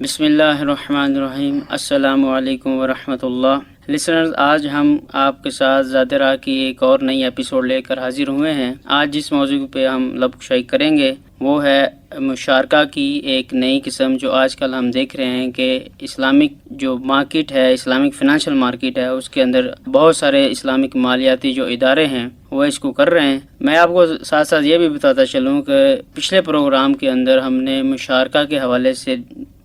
بسم اللہ الرحمن الرحیم۔ السلام علیکم ورحمۃ اللہ۔ لسنرز، آج ہم آپ کے ساتھ ذات راہ کی ایک اور نئی ایپیسوڈ لے کر حاضر ہوئے ہیں۔ آج جس موضوع پہ ہم لب کشائی کریں گے وہ ہے مشارکہ کی ایک نئی قسم، جو آج کل ہم دیکھ رہے ہیں کہ اسلامک جو مارکیٹ ہے، اسلامک فنانشل مارکیٹ ہے، اس کے اندر بہت سارے اسلامک مالیاتی جو ادارے ہیں وہ اس کو کر رہے ہیں۔ میں آپ کو ساتھ ساتھ یہ بھی بتاتا چلوں کہ پچھلے پروگرام کے اندر ہم نے مشارکہ کے حوالے سے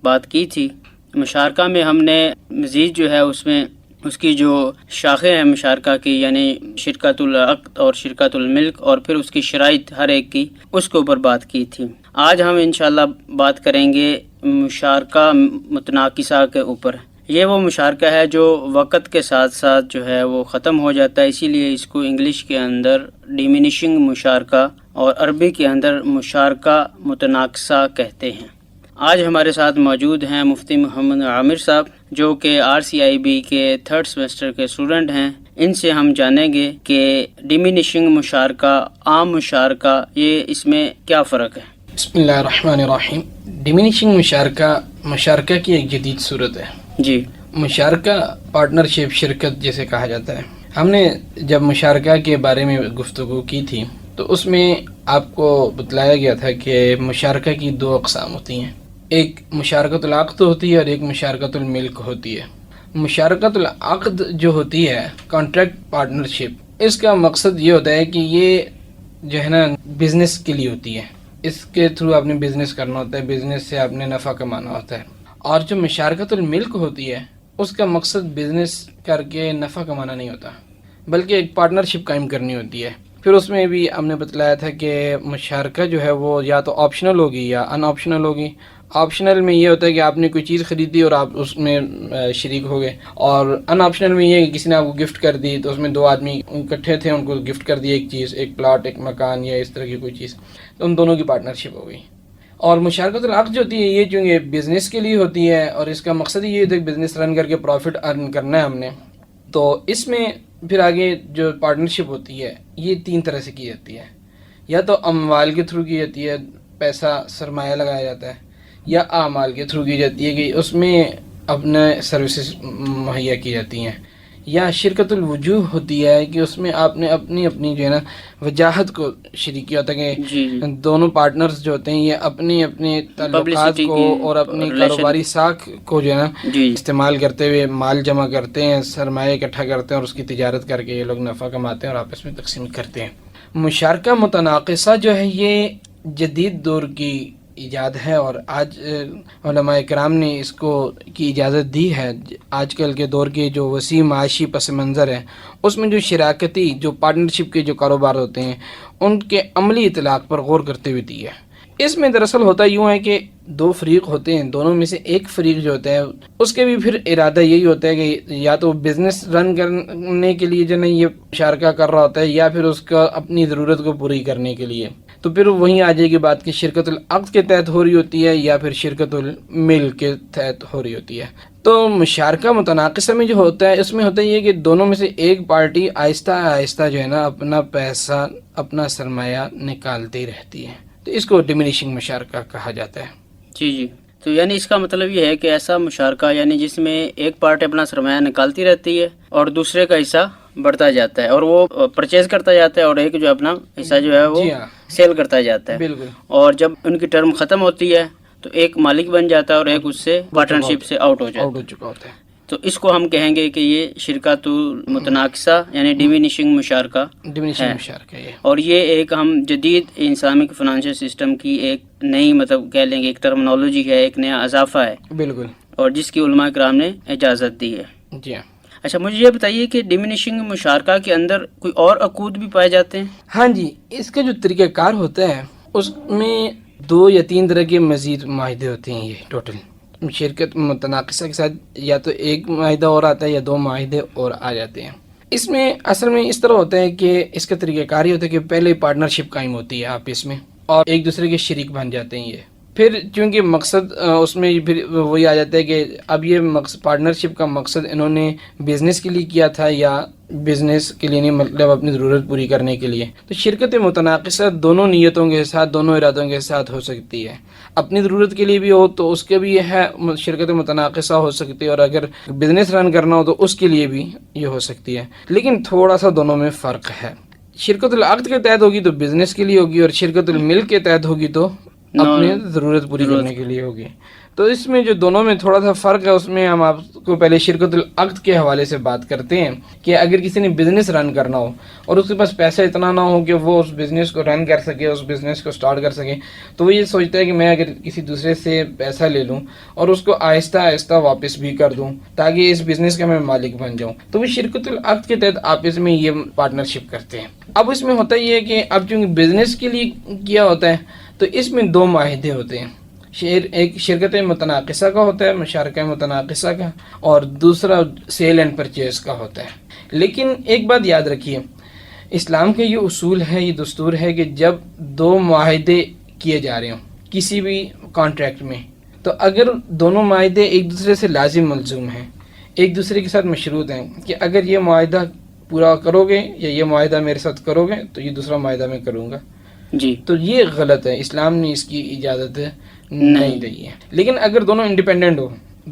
بات کی تھی۔ مشارکہ میں ہم نے مزید جو ہے اس میں اس کی جو شاخیں ہیں مشارکہ کی، یعنی شرکت العقد اور شرکت الملک، اور پھر اس کی شرائط ہر ایک کی، اس کے اوپر بات کی تھی۔ آج ہم انشاءاللہ بات کریں گے مشارکہ متناقصہ کے اوپر۔ یہ وہ مشارکہ ہے جو وقت کے ساتھ ساتھ جو ہے وہ ختم ہو جاتا ہے، اسی لیے اس کو انگلش کے اندر ڈیمینشنگ مشارکہ اور عربی کے اندر مشارکہ متناقصہ کہتے ہیں۔ آج ہمارے ساتھ موجود ہیں مفتی محمد عامر صاحب، جو کہ RCIB کے 3rd سیمسٹر کے اسٹوڈنٹ ہیں۔ ان سے ہم جانیں گے کہ ڈیمینشنگ مشارکہ، عام مشارکہ، یہ اس میں کیا فرق ہے۔ بسم اللہ الرحمن الرحیم۔ ڈیمینشنگ مشارکہ کی ایک جدید صورت ہے۔ جی، مشارکہ پارٹنرشپ، شرکت جیسے کہا جاتا ہے۔ ہم نے جب مشارکہ کے بارے میں گفتگو کی تھی تو اس میں آپ کو بتلایا گیا تھا کہ مشارکہ کی 2 اقسام ہوتی ہیں، ایک مشارکت العقد ہوتی ہے اور ایک مشارکت الملک ہوتی ہے۔ مشارکت العقد جو ہوتی ہے، کانٹریکٹ پارٹنرشپ، اس کا مقصد یہ ہوتا ہے کہ یہ جو ہے نا بزنس کے لیے ہوتی ہے، اس کے تھرو آپ نے بزنس کرنا ہوتا ہے، بزنس سے آپ نے نفع کمانا ہوتا ہے۔ اور جو مشارکت الملک ہوتی ہے، اس کا مقصد بزنس کر کے نفع کمانا نہیں ہوتا، بلکہ ایک پارٹنرشپ قائم کرنی ہوتی ہے۔ پھر اس میں بھی ہم نے بتلایا تھا کہ مشارکہ جو ہے وہ یا تو آپشنل ہوگی یا ان آپشنل ہوگی۔ آپشنل میں یہ ہوتا ہے کہ آپ نے کوئی چیز خریدی اور آپ اس میں شریک ہو گئے، اور ان آپشنل میں یہ کہ کسی نے آپ کو گفٹ کر دی، تو اس میں 2 آدمی اکٹھے تھے، ان کو گفٹ کر دی ایک چیز، ایک پلاٹ، ایک مکان یا اس طرح کی کوئی چیز، تو ان دونوں کی پارٹنرشپ ہو گئی۔ اور مشارکت العقد جو ہوتی ہے، یہ چونکہ بزنس کے لیے ہوتی ہے اور اس کا مقصد یہ ہوتا ہے کہ بزنس رن کر کے پروفٹ ارن کرنا ہے ہم نے، تو اس میں پھر آگے جو پارٹنرشپ ہوتی ہے یہ 3 طرح سے کی جاتی ہے۔ یا تو اموال کے تھرو کی جاتی ہے، پیسہ سرمایہ لگایا جاتا ہے، یا اعمال کے تھرو کی جاتی ہے کہ اس میں اپنے سروسز مہیا کی جاتی ہیں، یا شرکت الوجوہ ہوتی ہے کہ اس میں آپ نے اپنی جو ہے نا وجاہت کو شریک کیا ہوتا ہے کہ دونوں پارٹنرز جو ہوتے ہیں یہ اپنے تعلقات کو اور اپنی کاروباری ساکھ کو جو ہے نا استعمال کرتے ہوئے مال جمع کرتے ہیں، سرمایہ اکٹھا کرتے ہیں اور اس کی تجارت کر کے یہ لوگ نفع کماتے ہیں اور آپس میں تقسیم کرتے ہیں۔ مشارکہ متناقصہ جو ہے یہ جدید دور کی ایجاد ہے، اور آج علماء کرام نے اس کو کی اجازت دی ہے۔ آج کل کے دور کے جو وسیع معاشی پس منظر ہے، اس میں جو شراکتی، جو پارٹنرشپ کے جو کاروبار ہوتے ہیں، ان کے عملی اطلاق پر غور کرتے ہوئے دی ہے۔ اس میں دراصل ہوتا یوں ہے کہ 2 فریق ہوتے ہیں، دونوں میں سے ایک فریق جو ہوتا ہے اس کے بھی پھر ارادہ یہی ہوتا ہے کہ یا تو بزنس رن کرنے کے لیے جو ہے یہ مشارکہ کر رہا ہوتا ہے، یا پھر اس کا اپنی ضرورت کو پوری کرنے کے لیے۔ تو پھر وہیں آ جائے گی بات کہ شرکت العقد کے تحت ہو رہی ہوتی ہے یا پھر شرکت الملک کے تحت ہو رہی ہوتی ہے۔ تو مشارکہ متناقصہ میں جو ہوتا ہے، اس میں ہوتا یہ کہ دونوں میں سے ایک پارٹی آہستہ آہستہ جو ہے نا اپنا پیسہ، اپنا سرمایہ نکالتی رہتی ہے، تو اس کو ڈیمینشنگ مشارکہ کہا جاتا ہے۔ جی، تو یعنی اس کا مطلب یہ ہے کہ ایسا مشارکہ یعنی جس میں ایک پارٹی اپنا سرمایہ نکالتی رہتی ہے اور دوسرے کا حصہ بڑھتا جاتا ہے، اور وہ پرچیز کرتا جاتا ہے، اور ایک جو اپنا حصہ جو ہے وہ سیل کرتا جاتا ہے۔ بالکل۔ اور جب ان کی ٹرم ختم ہوتی ہے تو ایک مالک بن جاتا ہے اور ایک اس سے پارٹنرشپ سے آؤٹ ہو چکا ہوتا ہے۔ تو اس کو ہم کہیں گے کہ یہ شرکت متناقصہ یعنی ڈیمینشنگ مشارکہ ہے، اور یہ ایک ہم جدید اسلامک فنانشل سسٹم کی ایک نئی مطلب کہہ لیں گے ایک ٹرمنالوجی ہے، ایک نیا اضافہ ہے، بالکل، اور جس کی علماء کرام نے اجازت دی ہے۔ جی ہاں۔ اچھا، مجھے یہ بتائیے کہ ڈیمینشنگ مشارکہ کے اندر کوئی اور عقود بھی پائے جاتے ہیں؟ ہاں جی، اس کا جو طریقہ کار ہوتا ہے اس میں 2 یا 3 طرح کے مزید معاہدے ہوتے ہیں۔ یہ ٹوٹل شرکت متناقصہ کے ساتھ یا تو ایک معاہدہ اور آتا ہے یا 2 معاہدے اور آ جاتے ہیں۔ اس میں اصل میں اس طرح ہوتا ہے کہ اس کا طریقہ کار یہ ہوتا ہے کہ پہلے پارٹنرشپ قائم ہوتی ہے آپس میں، اور ایک دوسرے کے شریک بن جاتے ہیں یہ۔ پھر چونکہ مقصد اس میں پھر وہی آ جاتا ہے کہ اب یہ پارٹنرشپ کا مقصد انہوں نے بزنس کے لیے کیا تھا یا بزنس کے لیے نہیں، مطلب اپنی ضرورت پوری کرنے کے لیے، تو شرکت متناقصہ دونوں نیتوں کے ساتھ، دونوں ارادوں کے ساتھ ہو سکتی ہے۔ اپنی ضرورت کے لیے بھی ہو تو اس کے بھی یہ ہے شرکت متناقصہ ہو سکتی ہے، اور اگر بزنس رن کرنا ہو تو اس کے لیے بھی یہ ہو سکتی ہے، لیکن تھوڑا سا دونوں میں فرق ہے۔ شرکت العقد کے تحت ہوگی تو بزنس کے لیے ہوگی، اور شرکت الملک کے تحت ہوگی تو اپنی ضرورت پوری کرنے کے لیے ہوگی۔ تو اس میں جو دونوں میں تھوڑا سا فرق ہے، اس میں ہم آپ کو پہلے شرکت العقد کے حوالے سے بات کرتے ہیں کہ اگر کسی نے بزنس رن کرنا ہو اور اس کے پاس پیسہ اتنا نہ ہو کہ وہ اس بزنس کو رن کر سکے، اس بزنس کو سٹارٹ کر سکے، تو وہ یہ سوچتا ہے کہ میں اگر کسی دوسرے سے پیسہ لے لوں اور اس کو آہستہ آہستہ واپس بھی کر دوں تاکہ اس بزنس کا میں مالک بن جاؤں، تو وہ شرکت العقد کے تحت آپس میں یہ پارٹنرشپ کرتے ہیں۔ اب اس میں ہوتا یہ ہے کہ اب چونکہ بزنس کے لیے کیا ہوتا ہے تو اس میں دو معاہدے ہوتے ہیں، ایک شرکت متناقصہ کا ہوتا ہے، مشارکہ متناقصہ کا، اور دوسرا سیل اینڈ پرچیز کا ہوتا ہے۔ لیکن ایک بات یاد رکھیے، اسلام کے یہ اصول ہے، یہ دستور ہے کہ جب دو معاہدے کیے جا رہے ہوں کسی بھی کانٹریکٹ میں، تو اگر دونوں معاہدے ایک دوسرے سے لازم ملزوم ہیں، ایک دوسرے کے ساتھ مشروط ہیں کہ اگر یہ معاہدہ پورا کرو گے یا یہ معاہدہ میرے ساتھ کرو گے تو یہ دوسرا معاہدہ میں کروں گا، جی، تو یہ غلط ہے، اسلام نے اس کی اجازت نہیں دی ہے۔ لیکن اگر دونوں انڈیپینڈنٹ ہو،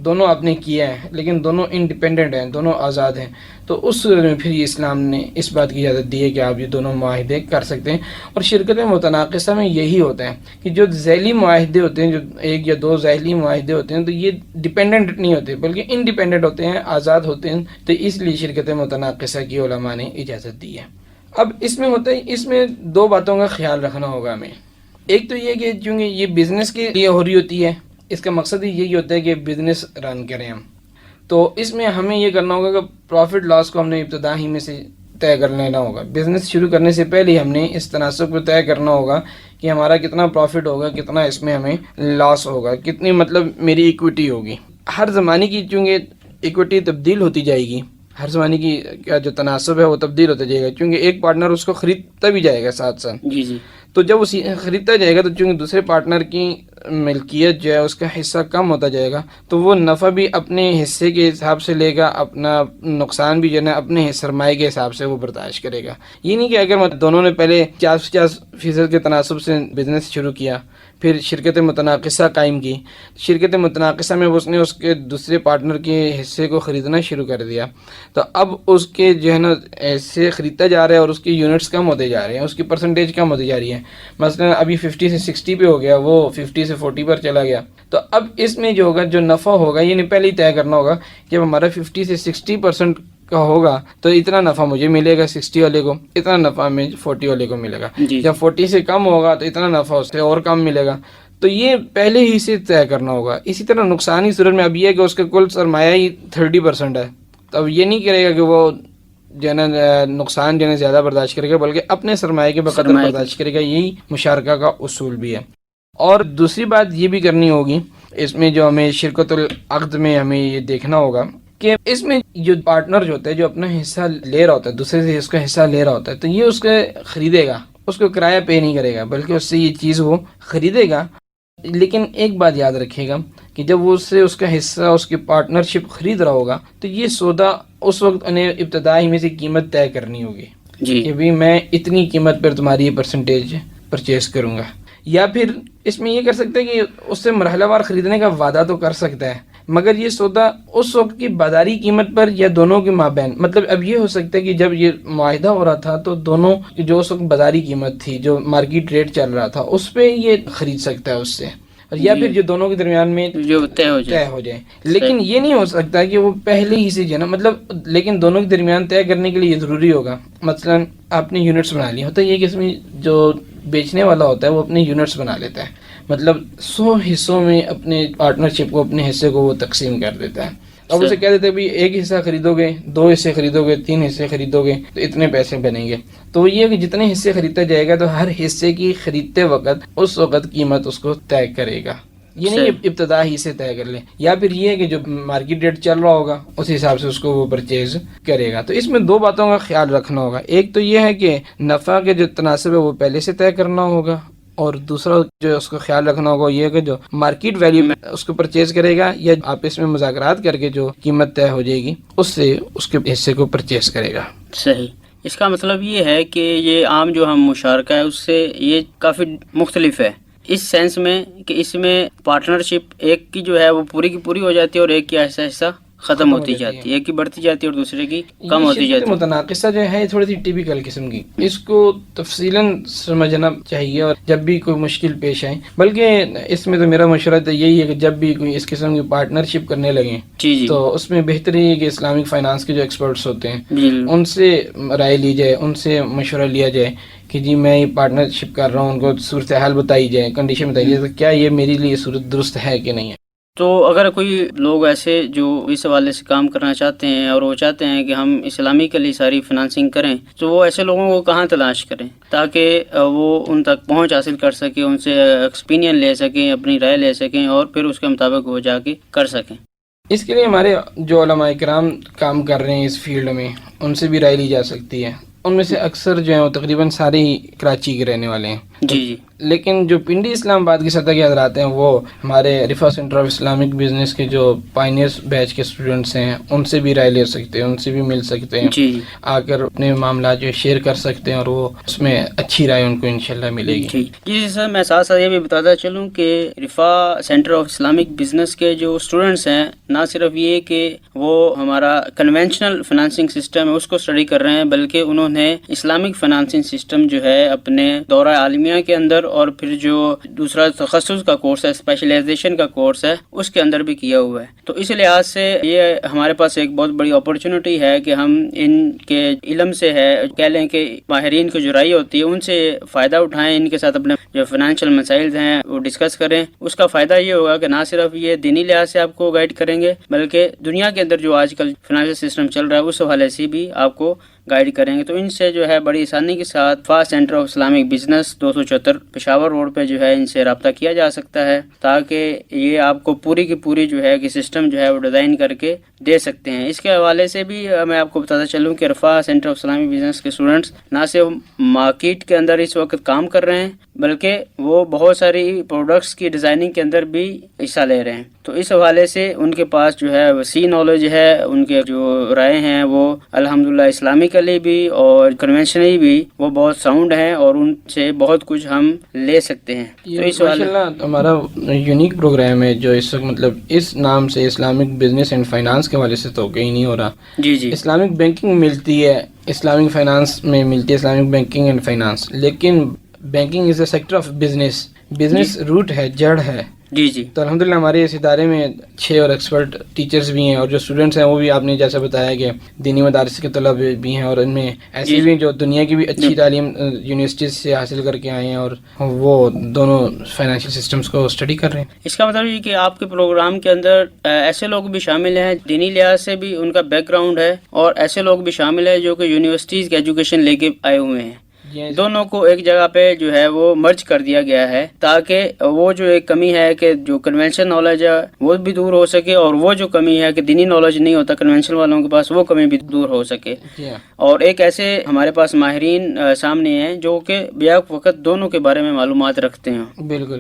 دونوں آپ نے کیا ہے لیکن دونوں انڈیپینڈنٹ ہیں، دونوں آزاد ہیں، تو اس صورت میں پھر یہ اسلام نے اس بات کی اجازت دی ہے کہ آپ یہ دونوں معاہدے کر سکتے ہیں۔ اور شرکت متناقصہ میں یہی ہوتا ہے کہ جو ذیلی معاہدے ہوتے ہیں، جو ایک یا دو ذیلی معاہدے ہوتے ہیں، تو یہ ڈیپینڈنٹ نہیں ہوتے بلکہ انڈیپینڈنٹ ہوتے ہیں، آزاد ہوتے ہیں، تو اس لیے شرکت متناقصہ کی علماء نے اجازت دی ہے۔ اب اس میں ہوتا ہے، اس میں دو باتوں کا خیال رکھنا ہوگا ہمیں۔ ایک تو یہ کہ چونکہ یہ بزنس کے لیے ہو رہی ہوتی ہے، اس کا مقصد ہی یہی ہوتا ہے کہ بزنس رن کریں ہم، تو اس میں ہمیں یہ کرنا ہوگا کہ پروفٹ لاس کو ہم نے ابتدا ہی میں سے طے کر لینا ہوگا۔ بزنس شروع کرنے سے پہلے ہی ہم نے اس تناسب کو طے کرنا ہوگا کہ ہمارا کتنا پروفٹ ہوگا، کتنا اس میں ہمیں لاس ہوگا، کتنی مطلب میری ایکویٹی ہوگی۔ ہر زمانے کی چونکہ ایکویٹی تبدیل ہوتی جائے گی، ہر زمانے کی کا جو تناسب ہے وہ تبدیل ہوتا جائے گا، کیونکہ ایک پارٹنر اس کو خریدتا بھی جائے گا ساتھ ساتھ۔ جی جی، تو جب وہ خریدتا جائے گا تو چونکہ دوسرے پارٹنر کی ملکیت جو ہے اس کا حصہ کم ہوتا جائے گا، تو وہ نفع بھی اپنے حصے کے حساب سے لے گا، اپنا نقصان بھی جو ہے نا اپنے سرمایہ کے حساب سے وہ برداشت کرے گا۔ یہ نہیں کہ اگر دونوں نے پہلے 50% کے تناسب سے بزنس شروع کیا، پھر شرکت متناقصہ قائم کی، شرکت متناقصہ میں اس نے اس کے دوسرے پارٹنر کے حصے کو خریدنا شروع کر دیا، تو اب اس کے جو ہے نا حصے خریدتا جا رہا ہے اور اس کی یونٹس کم ہوتے جا رہے ہیں، اس کی پرسنٹیج کم ہوتی جا رہی ہے۔ مثلا ابھی 50 سے 60 پہ ہو گیا، وہ 50 سے 40 پر چلا گیا، تو اب اس میں جو ہوگا، جو نفع ہوگا، یہ نہیں پہلے ہی طے کرنا ہوگا کہ ہمارا 50 سے 60% کا ہوگا تو اتنا نفع مجھے ملے گا 60 والے کو، اتنا نفع میں 40 والے کو ملے گا، جب 40 سے کم ہوگا تو اتنا نفع اس سے اور کم ملے گا، تو یہ پہلے ہی سے طے کرنا ہوگا۔ اسی طرح نقصانی صورت میں اب یہ ہے کہ اس کا کل سرمایہ ہی 30% ہے، تو اب یہ نہیں کرے گا کہ وہ جو ہے نا نقصان جو ہے زیادہ برداشت کرے گا، بلکہ اپنے سرمایہ کے بقدر برداشت کرے گا۔ یہی مشارکہ کا اصول بھی ہے۔ اور دوسری بات یہ بھی کرنی ہوگی اس میں، جو ہمیں شرکت العقد میں ہمیں یہ دیکھنا ہوگا کہ اس میں جو پارٹنر جو ہوتا ہے، جو اپنا حصہ لے رہا ہوتا ہے، دوسرے سے اس کا حصہ لے رہا ہوتا ہے، تو یہ اس کا خریدے گا، اس کو کرایہ پے نہیں کرے گا، بلکہ اس سے یہ چیز وہ خریدے گا۔ لیکن ایک بات یاد رکھے گا کہ جب وہ اس کا حصہ، اس کی پارٹنرشپ خرید رہا ہوگا، تو یہ سودا اس وقت انہیں ابتدائی میں سے قیمت طے کرنی ہوگی کہ بھی میں اتنی قیمت پر تمہاری یہ پرسنٹیج پرچیز کروں گا۔ یا پھر اس میں یہ کر سکتے ہیں کہ اس سے مرحلہ وار خریدنے کا وعدہ تو کر سکتا ہے، مگر یہ سودا اس وقت کی بازاری قیمت پر یا دونوں کے مابین، مطلب اب یہ ہو سکتا ہے کہ جب یہ معاہدہ ہو رہا تھا تو دونوں جو اس وقت بازاری قیمت تھی، جو مارکیٹ ریٹ چل رہا تھا، اس پہ یہ خرید سکتا ہے اس سے، یا پھر جو دونوں کے درمیان میں جو طے ہو جائے۔ لیکن یہ نہیں ہو سکتا کہ وہ پہلے ہی سے جو ہے نا، مطلب لیکن دونوں کے درمیان طے کرنے کے لیے یہ ضروری ہوگا، مثلا آپ نے یونٹس بنا لی، ہوتا ہے یہ کہ اس میں جو بیچنے والا ہوتا ہے وہ اپنے یونٹس بنا لیتا ہے، مطلب 100 حصوں میں اپنے پارٹنرشپ کو، اپنے حصے کو وہ تقسیم کر دیتا ہے۔ اب اسے کہہ دیتے ہیں بھی ایک حصہ خریدو گے، 2 حصے خریدو گے، 3 حصے خریدو گے تو اتنے پیسے بنیں گے۔ تو یہ کہ جتنے حصے خریدتا جائے گا تو ہر حصے کی خریدتے وقت اس وقت قیمت اس کو طے کرے گا، یہ نہیں ابتدا ہی سے طے کر لے۔ یا پھر یہ کہ جو مارکیٹ ریٹ چل رہا ہوگا اس حساب سے اس کو وہ پرچیز کرے گا۔ تو اس میں 2 باتوں کا خیال رکھنا ہوگا، ایک تو یہ ہے کہ نفع کے جو تناسب ہے وہ پہلے سے طے کرنا ہوگا، اور دوسرا جو اس کو خیال رکھنا ہوگا یہ کہ جو مارکیٹ ویلیو میں اس کو پرچیز کرے گا یا آپس میں مذاکرات کر کے جو قیمت طے ہو جائے گی اس سے اس کے حصے کو پرچیز کرے گا۔ صحیح۔ اس کا مطلب یہ ہے کہ یہ عام جو ہم مشارکہ ہے اس سے یہ کافی مختلف ہے، اس سینس میں کہ اس میں پارٹنرشپ ایک کی جو ہے وہ پوری کی پوری ہو جاتی ہے اور ایک کی ایسا ایسا ختم ہوتی جاتی ہے، ایک کی بڑھتی جاتی ہے اور دوسرے کی کم ہوتی جاتی ہے۔ متناقصہ جو ہے تھوڑی سی ٹیپیکل قسم کی، اس کو تفصیلاً سمجھنا چاہیے، اور جب بھی کوئی مشکل پیش آئے، بلکہ اس میں تو میرا مشورہ تو یہی ہے کہ جب بھی کوئی اس قسم کی پارٹنرشپ کرنے لگیں تو اس میں بہتر یہ ہے کہ اسلامک فائنانس کے جو ایکسپرٹس ہوتے ہیں ان سے رائے لی جائے، ان سے مشورہ لیا جائے کہ جی میں یہ پارٹنرشپ کر رہا ہوں، ان کو صورتحال بتائی جائے، کنڈیشن بتائی جائے تو کیا یہ میری لیے صورت درست ہے کہ نہیں ہے۔ تو اگر کوئی لوگ ایسے جو اس حوالے سے کام کرنا چاہتے ہیں اور وہ چاہتے ہیں کہ ہم اسلامکلی ساری فنانسنگ کریں، تو وہ ایسے لوگوں کو کہاں تلاش کریں تاکہ وہ ان تک پہنچ حاصل کر سکیں، ان سے ایکسپینین لے سکیں، اپنی رائے لے سکیں اور پھر اس کے مطابق وہ جا کے کر سکیں؟ اس کے لیے ہمارے جو علماء کرام کام کر رہے ہیں اس فیلڈ میں، ان سے بھی رائے لی جا سکتی ہے۔ ان میں سے اکثر جو ہیں وہ تقریباً سارے ہی کراچی کے رہنے والے ہیں، جی لیکن جو پنڈی اسلام آباد کی سطح کے حضرات ہیں وہ ہمارے رفا سینٹر آف اسلامک بزنس کے جو پائنیئرس بیچ کے اسٹوڈنٹس ہیں ان سے بھی رائے لے سکتے ہیں، ان سے بھی مل سکتے ہیں، آ کر اپنے معاملات جو شیئر کر سکتے ہیں اور وہ اس میں اچھی رائے ان کو انشاءاللہ ملے گی۔ جی سر، میں ساتھ ساتھ یہ بھی بتاتا چلوں کہ رفا سینٹر آف اسلامک بزنس کے جو اسٹوڈنٹس ہیں، نہ صرف یہ کہ وہ ہمارا کنونشنل فنانسنگ سسٹم ہے اس کو اسٹڈی کر رہے ہیں، بلکہ انہوں نے اسلامک فنانسنگ سسٹم جو ہے اپنے دورہ عالمیہ کے اندر اور پھر جو دوسرا تخصص کا کورس ہے، اسپیشلائزیشن کا کورس ہے، اس کے اندر بھی کیا ہوا ہے۔ تو اس لحاظ سے یہ ہمارے پاس ایک بہت بڑی اپرچونٹی ہے کہ ہم ان کے علم سے ہے کہہ لیں کہ ماہرین کی جو رائے ہوتی ہے ان سے فائدہ اٹھائیں، ان کے ساتھ اپنے جو فائنینشیل مسائل ہیں وہ ڈسکس کریں۔ اس کا فائدہ یہ ہوگا کہ نہ صرف یہ دینی لحاظ سے آپ کو گائیڈ کریں گے، بلکہ دنیا کے اندر جو آج کل فائنینشیل سسٹم چل رہا ہے اس حوالے سے بھی آپ کو گائیڈ کریں گے۔ تو ان سے جو ہے بڑی آسانی کے ساتھ Rafah centre of Islamic business 274 Peshawar road پہ جو ہے ان سے رابطہ کیا جا سکتا ہے، تاکہ یہ آپ کو پوری کی پوری جو ہے کہ سسٹم جو ہے وہ ڈیزائن کر کے دے سکتے ہیں۔ اس کے حوالے سے بھی میں آپ کو بتاتا چلوں کہ رفا سینٹر آف اسلامک بزنس کے اسٹوڈنٹس نہ صرف مارکیٹ کے اندر اس وقت کام کر رہے ہیں، بلکہ وہ بہت ساری پروڈکٹس کی ڈیزائننگ کے اندر بھی حصہ لے رہے ہیں۔ تو اس حوالے سے ان کے پاس جو ہے وسیع نالج ہے، ان کے جو رائے ہیں وہ الحمدللہ اسلامکلی بھی اور کنونشنلی بھی وہ بہت ساؤنڈ ہیں اور ان سے بہت کچھ ہم لے سکتے ہیں۔ تو اس ماشاءاللہ ہمارا یونیک پروگرام ہے جو اس وقت مطلب اس نام سے اسلامک بزنس اینڈ فائنانس کے حوالے سے تو کہیں نہیں ہو رہا۔ جی اسلامک بینکنگ ملتی ہے، اسلامک فائنانس میں ملتی ہے اسلامک بینکنگ اینڈ فائنانس، لیکن banking is a sector of business, business route ہے، جڑ ہے۔ جی تو الحمدللہ ہمارے اس ادارے میں 6 اور ایکسپرٹ ٹیچرز بھی ہیں، اور جو اسٹوڈنٹس ہیں وہ بھی آپ نے جیسا بتایا کہ دینی مدارس کے طلب بھی ہیں، اور ان میں ایسے بھی جو دنیا کی بھی اچھی تعلیم یونیورسٹیز سے حاصل کر کے آئے ہیں اور وہ دونوں فائنینشیل سسٹمز کو اسٹڈی کر رہے ہیں۔ اس کا مطلب یہ کہ آپ کے پروگرام کے اندر ایسے لوگ بھی شامل ہیں دینی لحاظ سے بھی ان کا بیک گراؤنڈ ہے، اور ایسے لوگ بھی شامل ہیں جو کہ یونیورسٹیز کی ایجوکیشن لے کے آئے ہوئے ہیں۔ دونوں کو ایک جگہ پہ جو ہے وہ مرج کر دیا گیا ہے، تاکہ وہ جو ایک کمی ہے کہ جو کنونشن نالج ہے وہ بھی دور ہو سکے، اور وہ جو کمی ہے کہ دینی نالج نہیں ہوتا کنونشن والوں کے پاس، وہ کمی بھی دور ہو سکے۔ اور ایک ایسے ہمارے پاس ماہرین سامنے ہیں جو کہ بیک وقت دونوں کے بارے میں معلومات رکھتے ہیں۔ بالکل،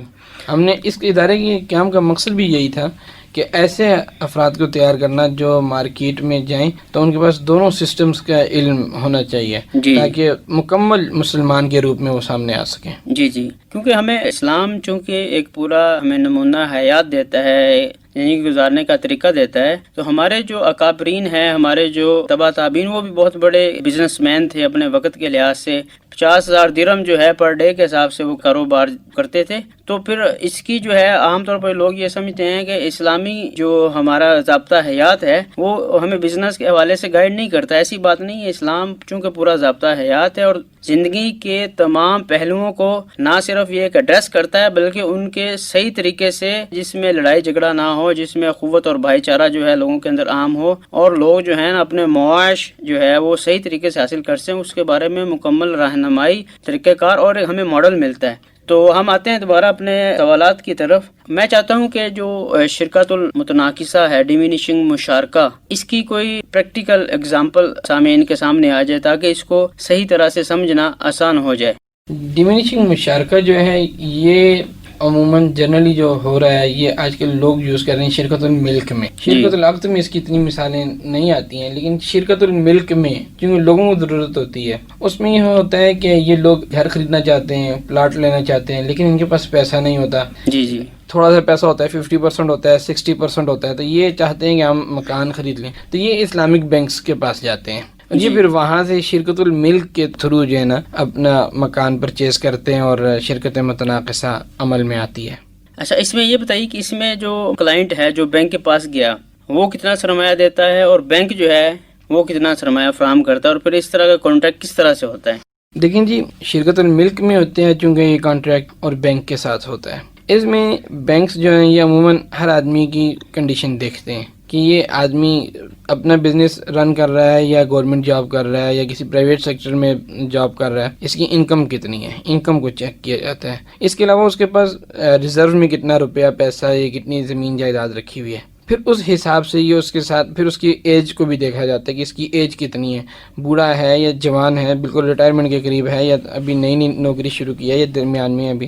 ہم نے اس ادارے کے قیام کا مقصد بھی یہی تھا کہ ایسے افراد کو تیار کرنا جو مارکیٹ میں جائیں تو ان کے پاس دونوں سسٹمز کا علم ہونا چاہیے، تاکہ مکمل مسلمان کے روپ میں وہ سامنے آ سکیں۔ جی کیونکہ ہمیں اسلام چونکہ ایک پورا ہمیں نمونہ حیات دیتا ہے، زندگی گزارنے کا طریقہ دیتا ہے، تو ہمارے جو اکابرین ہیں، ہمارے جو تبع تابعین، وہ بھی بہت بڑے بزنس مین تھے اپنے وقت کے لحاظ سے۔ 50,000 درہم جو ہے پر ڈے کے حساب سے وہ کاروبار کرتے تھے۔ تو پھر اس کی جو ہے عام طور پر لوگ یہ سمجھتے ہیں کہ اسلامی جو ہمارا ضابطہ حیات ہے وہ ہمیں بزنس کے حوالے سے گائیڈ نہیں کرتا۔ ایسی بات نہیں ہے، اسلام چونکہ پورا ضابطہ حیات ہے اور زندگی کے تمام پہلوؤں کو نہ صرف یہ ایک ایڈریس کرتا ہے، بلکہ ان کے صحیح طریقے سے، جس میں لڑائی جھگڑا نہ ہو، جس میں قوت اور بھائی چارہ جو ہے لوگوں کے اندر عام ہو، اور لوگ جو ہیں اپنے معاش جو ہے وہ صحیح طریقے سے حاصل کر سکیں، اس کے بارے میں مکمل رہنمائی، طریقہ کار اور ہمیں ماڈل ملتا ہے۔ تو ہم آتے ہیں دوبارہ اپنے سوالات کی طرف۔ میں چاہتا ہوں کہ جو شرکت المتناقصہ ہے، ڈیمینشنگ مشارکہ، اس کی کوئی پریکٹیکل اگزامپل سامعین کے سامنے آ جائے تاکہ اس کو صحیح طرح سے سمجھنا آسان ہو جائے۔ ڈیمینشنگ مشارکہ جو ہے یہ عموماً جنرلی جو ہو رہا ہے یہ آج کل لوگ یوز کر رہے ہیں شرکت الملک میں. شرکت العقد میں اس کی اتنی مثالیں نہیں آتی ہیں, لیکن شرکت الملک میں کیونکہ لوگوں کو ضرورت ہوتی ہے, اس میں یہ ہوتا ہے کہ یہ لوگ گھر خریدنا چاہتے ہیں, پلاٹ لینا چاہتے ہیں, لیکن ان کے پاس پیسہ نہیں ہوتا. جی تھوڑا سا پیسہ ہوتا ہے, 50% ہوتا ہے, 60% ہوتا ہے, تو یہ چاہتے ہیں کہ ہم مکان خرید لیں, تو یہ اسلامک بینکس کے پاس جاتے ہیں. یہ پھر وہاں سے شرکت الملک کے تھرو جو ہے نا اپنا مکان پرچیز کرتے ہیں اور شرکت متناقصہ عمل میں آتی ہے. اچھا, اس میں یہ بتائیے کہ اس میں جو کلائنٹ ہے جو بینک کے پاس گیا وہ کتنا سرمایہ دیتا ہے اور بینک جو ہے وہ کتنا سرمایہ فراہم کرتا ہے, اور پھر اس طرح کا کانٹریکٹ کس طرح سے ہوتا ہے؟ دیکھیں جی, شرکت الملک میں ہوتے ہیں چونکہ یہ کانٹریکٹ اور بینک کے ساتھ ہوتا ہے. اس میں بینکس جو ہیں یہ عموماً ہر آدمی کی کنڈیشن دیکھتے ہیں کہ یہ آدمی اپنا بزنس رن کر رہا ہے یا گورنمنٹ جاب کر رہا ہے یا کسی پرائیویٹ سیکٹر میں جاب کر رہا ہے, اس کی انکم کتنی ہے, انکم کو چیک کیا جاتا ہے. اس کے علاوہ اس کے پاس ریزرو میں کتنا روپیہ پیسہ ہے, کتنی زمین جائیداد رکھی ہوئی ہے. پھر اس حساب سے یہ اس کے ساتھ پھر اس کی ایج کو بھی دیکھا جاتا ہے کہ اس کی ایج کتنی ہے, بوڑھا ہے یا جوان ہے, بالکل ریٹائرمنٹ کے قریب ہے یا ابھی نئی نوکری شروع کی ہے یا درمیان میں ابھی.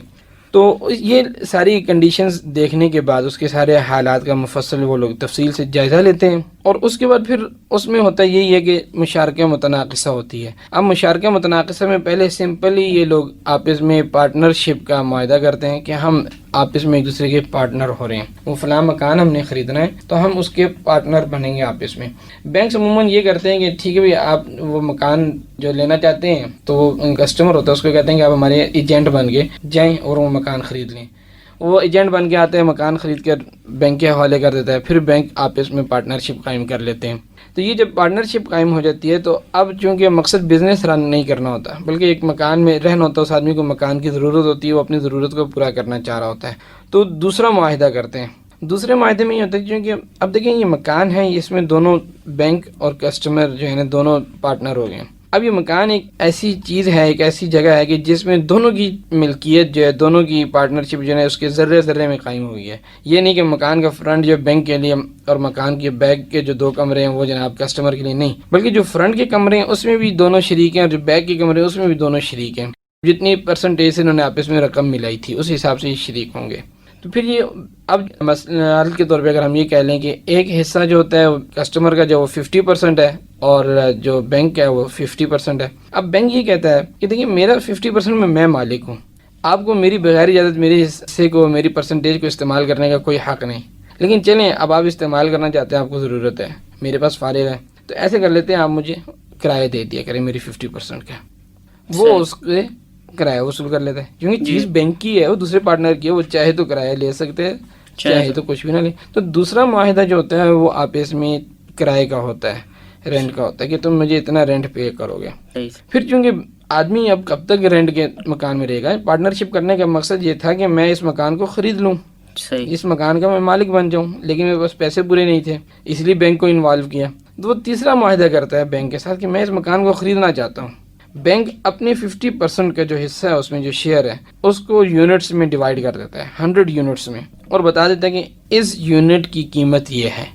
تو یہ ساری کنڈیشنز دیکھنے کے بعد اس کے سارے حالات کا مفصل وہ لوگ تفصیل سے جائزہ لیتے ہیں, اور اس کے بعد پھر اس میں ہوتا یہی ہے کہ مشارکہ متناقصہ ہوتی ہے. اب مشارکہ متناقصہ میں پہلے سمپلی یہ لوگ آپس میں پارٹنرشپ کا معاہدہ کرتے ہیں کہ ہم آپس میں ایک دوسرے کے پارٹنر ہو رہے ہیں, وہ فلاں مکان ہم نے خریدنا ہے تو ہم اس کے پارٹنر بنیں گے آپس میں. بینکس عموماً یہ کرتے ہیں کہ ٹھیک ہے بھائی آپ وہ مکان جو لینا چاہتے ہیں تو وہ کسٹمر ہوتا ہے, اس کو کہتے ہیں کہ آپ ہمارے ایجنٹ بن کے جائیں اور وہ مکان خرید لیں. وہ ایجنٹ بن کے آتے ہیں, مکان خرید کر بینک کے حوالے کر دیتا ہے, پھر بینک آپس میں پارٹنرشپ قائم کر لیتے ہیں. تو یہ جب پارٹنرشپ قائم ہو جاتی ہے تو اب چونکہ مقصد بزنس رن نہیں کرنا ہوتا بلکہ ایک مکان میں رہنا ہوتا ہے, اس آدمی کو مکان کی ضرورت ہوتی ہے, وہ اپنی ضرورت کو پورا کرنا چاہ رہا ہوتا ہے, تو دوسرا معاہدہ کرتے ہیں. دوسرے معاہدے میں یہ ہوتا ہے کیونکہ اب دیکھیں یہ مکان ہے, اس میں دونوں بینک اور کسٹمر جو ہے نا دونوں پارٹنر ہو گئے ہیں. اب یہ مکان ایک ایسی چیز ہے, ایک ایسی جگہ ہے کہ جس میں دونوں کی ملکیت جو ہے, دونوں کی پارٹنرشپ جو ہے اس کے ذرے ذرے میں قائم ہوئی ہے. یہ نہیں کہ مکان کا فرنٹ جو بینک کے لیے اور مکان کے بیک کے جو 2 کمرے ہیں وہ جناب کسٹمر کے لیے, نہیں, بلکہ جو فرنٹ کے کمرے ہیں اس میں بھی دونوں شریک ہیں اور جو بیک کے کمرے ہیں اس میں بھی دونوں شریک ہیں. جتنی پرسنٹیج سے انہوں نے آپس میں رقم ملائی تھی اس حساب سے یہ شریک ہوں گے. تو پھر یہ اب مثال کے طور پہ اگر ہم یہ کہہ لیں کہ ایک حصہ جو ہوتا ہے کسٹمر کا جو وہ 50% ہے اور جو بینک کا ہے وہ 50% ہے. اب بینک یہ کہتا ہے کہ دیکھیے میرا 50% میں مالک ہوں, آپ کو میری بغیر اجازت میرے حصے کو, میری پرسنٹیج کو استعمال کرنے کا کوئی حق نہیں, لیکن چلیں اب آپ استعمال کرنا چاہتے ہیں, آپ کو ضرورت ہے, میرے پاس فارغ ہے, تو ایسے کر لیتے ہیں آپ مجھے کرایہ دے دیا کریں میری 50% کا. وہ اس کے کرایہ وصول کر لیتا ہے کیونکہ چیز بینک کی ہے, وہ دوسرے پارٹنر کی ہے, وہ چاہے تو کرایہ لے سکتے ہیں چاہے تو کچھ بھی نہ لے. تو دوسرا معاہدہ جو ہوتا ہے وہ آپس میں کرائے کا ہوتا ہے, رینٹ کا ہوتا ہے کہ تم مجھے اتنا رینٹ پے کرو گے. پھر چونکہ آدمی اب کب تک رینٹ کے مکان میں رہے گا, پارٹنرشپ کرنے کا مقصد یہ تھا کہ میں اس مکان کو خرید لوں, اس مکان کا میں مالک بن جاؤں, لیکن میرے پاس پیسے پورے نہیں تھے اس لیے بینک کو انوالو کیا. تو وہ تیسرا معاہدہ کرتا ہے بینک کے ساتھ کہ میں اس مکان کو خریدنا چاہتا ہوں. بینک اپنے 50% کا جو حصہ ہے اس میں جو شیئر ہے اس کو یونٹس میں ڈیوائیڈ کر دیتا ہے, 100 یونٹس میں, اور بتا دیتا ہے کہ اس یونٹ کی قیمت یہ ہے.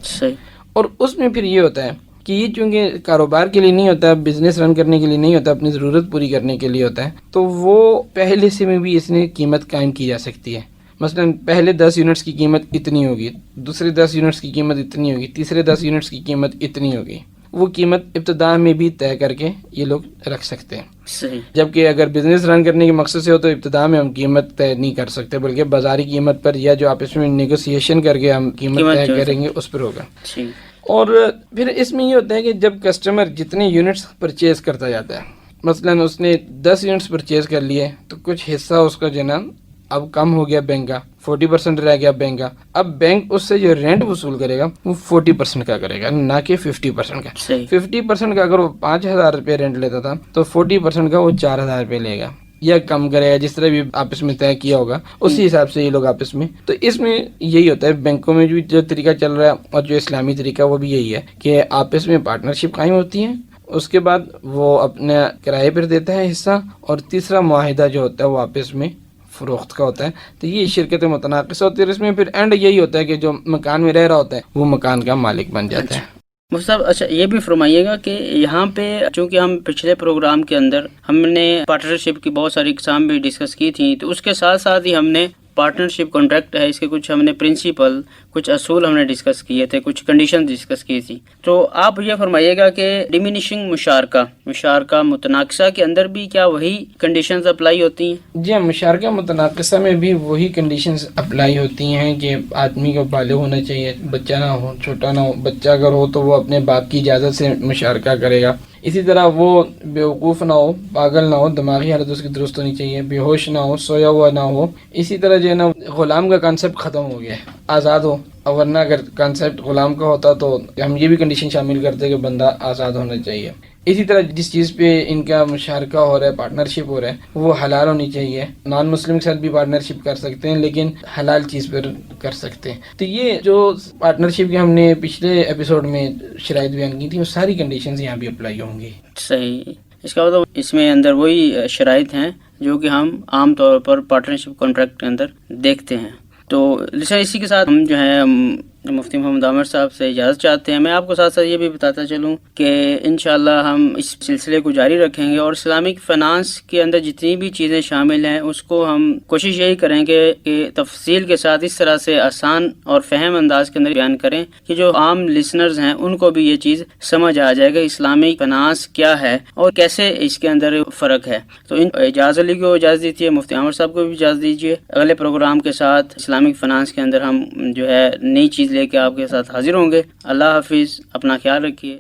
صحیح. اور اس میں پھر یہ ہوتا ہے کہ یہ چونکہ کاروبار کے لیے نہیں ہوتا, بزنس رن کرنے کے لیے نہیں ہوتا, اپنی ضرورت پوری کرنے کے لیے ہوتا ہے, تو وہ پہلے سے میں بھی اس نے قیمت قائم کی جا سکتی ہے. مثلا پہلے 10 یونٹس کی قیمت اتنی ہوگی, دوسرے 10 یونٹس کی قیمت اتنی ہوگی, تیسرے 10 یونٹس کی قیمت اتنی ہوگی. وہ قیمت ابتدا میں بھی طے کر کے یہ لوگ رکھ سکتے ہیں. صحیح. جبکہ اگر بزنس رن کرنے کے مقصد سے ہو تو ابتدا میں ہم قیمت طے نہیں کر سکتے, بلکہ بازاری قیمت پر یا جو آپس میں نیگوسیشن کر کے ہم قیمت طے کریں گے اس پر ہوگا. اور پھر اس میں یہ ہوتا ہے کہ جب کسٹمر جتنے یونٹس پرچیز کرتا جاتا ہے, مثلا اس نے 10 یونٹس پرچیز کر لیے تو کچھ حصہ اس کا جو نا اب کم ہو گیا بینک کا, 40% رہ گیا بینک کا. اب بینک اس سے جو رینٹ وصول کرے گا وہ 40% کا کرے گا, نہ کہ 50% کا. 50% کا اگر وہ 5,000 روپے رینٹ لیتا تھا تو 40% کا وہ 4,000 روپے لے گا یا کم کرے گا, جس طرح بھی آپس میں طے کیا ہوگا اسی حساب سے یہ لوگ آپس میں. تو اس میں یہی ہوتا ہے بینکوں میں جو طریقہ چل رہا ہے اور جو اسلامی طریقہ وہ بھی یہی ہے کہ آپس میں پارٹنرشپ قائم ہوتی ہے, اس کے بعد وہ اپنا کرائے پر دیتا ہے حصہ, اور تیسرا معاہدہ جو ہوتا ہے وہ آپس میں فروخت کا ہوتا ہے. تو یہ شرکت متناقصہ ہوتی ہے, اس میں پھر اینڈ یہی ہوتا ہے کہ جو مکان میں رہ رہا ہوتا ہے وہ مکان کا مالک بن جاتا ہے. مفتی صاحب, اچھا یہ بھی فرمائیے گا کہ یہاں پہ چونکہ ہم پچھلے پروگرام کے اندر ہم نے پارٹنرشپ کی بہت ساری اقسام بھی ڈسکس کی تھیں, تو اس کے ساتھ ساتھ ہی ہم نے پارٹنرشپ کانٹریکٹ ہے، اس کے کچھ ہم نے پرنسپل، کچھ اصول ہم نے ڈسکس کیے تھے، کچھ کنڈیشن ڈسکس کی تھی. تو آپ یہ فرمائیے گا کہ ڈیمینشنگ مشارکہ متناقصہ کے اندر بھی کیا وہی کنڈیشنز اپلائی ہوتی ہیں؟ جی ہاں، مشارکہ متناقصہ میں بھی وہی کنڈیشنز اپلائی ہوتی ہیں کہ آدمی کو بالغ ہونا چاہیے، بچہ نہ ہو، چھوٹا نہ ہو. بچہ اگر ہو تو وہ اپنے باپ کی اجازت سے مشارکہ کرے گا. اسی طرح وہ بیوقوف نہ ہو، پاگل نہ ہو، دماغی حالت اس کی درست ہونی چاہیے، بے ہوش نہ ہو، سویا ہوا نہ ہو. اسی طرح جو ہے نا غلام کا کانسیپٹ ختم ہو گیا ہے، آزاد ہو. ورنہ اگر کانسیپٹ غلام کا ہوتا تو ہم یہ بھی کنڈیشن شامل کرتے کہ بندہ آزاد ہونا چاہیے. اسی طرح جس چیز پہ ان کا مشارکہ ہو رہا ہے، پارٹنرشپ ہو رہا ہے، وہ حلال ہونی چاہیے. نان مسلم کے ساتھ بھی پارٹنرشپ کر سکتے ہیں لیکن حلال چیز پر کر سکتے ہیں. تو یہ جو پارٹنرشپ کی ہم نے پچھلے ایپیسوڈ میں شرائط بیان کی تھی، وہ ساری کنڈیشنز یہاں بھی اپلائی ہوں گی. صحیح. اس کا مطلب اس میں اندر وہی شرائط ہیں جو کہ ہم عام طور پر پارٹنرشپ کانٹریکٹ کے اندر دیکھتے ہیں. تو اسی کے ساتھ ہم جو ہے مفتی محمد عامر صاحب سے اجازت چاہتے ہیں. میں آپ کو ساتھ ساتھ یہ بھی بتاتا چلوں کہ انشاءاللہ ہم اس سلسلے کو جاری رکھیں گے، اور اسلامک فائنانس کے اندر جتنی بھی چیزیں شامل ہیں اس کو ہم کوشش یہی کریں گے کہ تفصیل کے ساتھ اس طرح سے آسان اور فہم انداز کے اندر بیان کریں کہ جو عام لسنرز ہیں ان کو بھی یہ چیز سمجھ آ جائے گا اسلامک فائنانس کیا ہے اور کیسے اس کے اندر فرق ہے. تو اجازت علی کو اجازت دیجیے، مفتی عامر صاحب کو بھی اجازت دیجیے. اگلے پروگرام کے ساتھ اسلامک فائنانس کے اندر ہم جو ہے نئی چیز لے کے آپ کے ساتھ حاضر ہوں گے. اللہ حافظ، اپنا خیال رکھیے.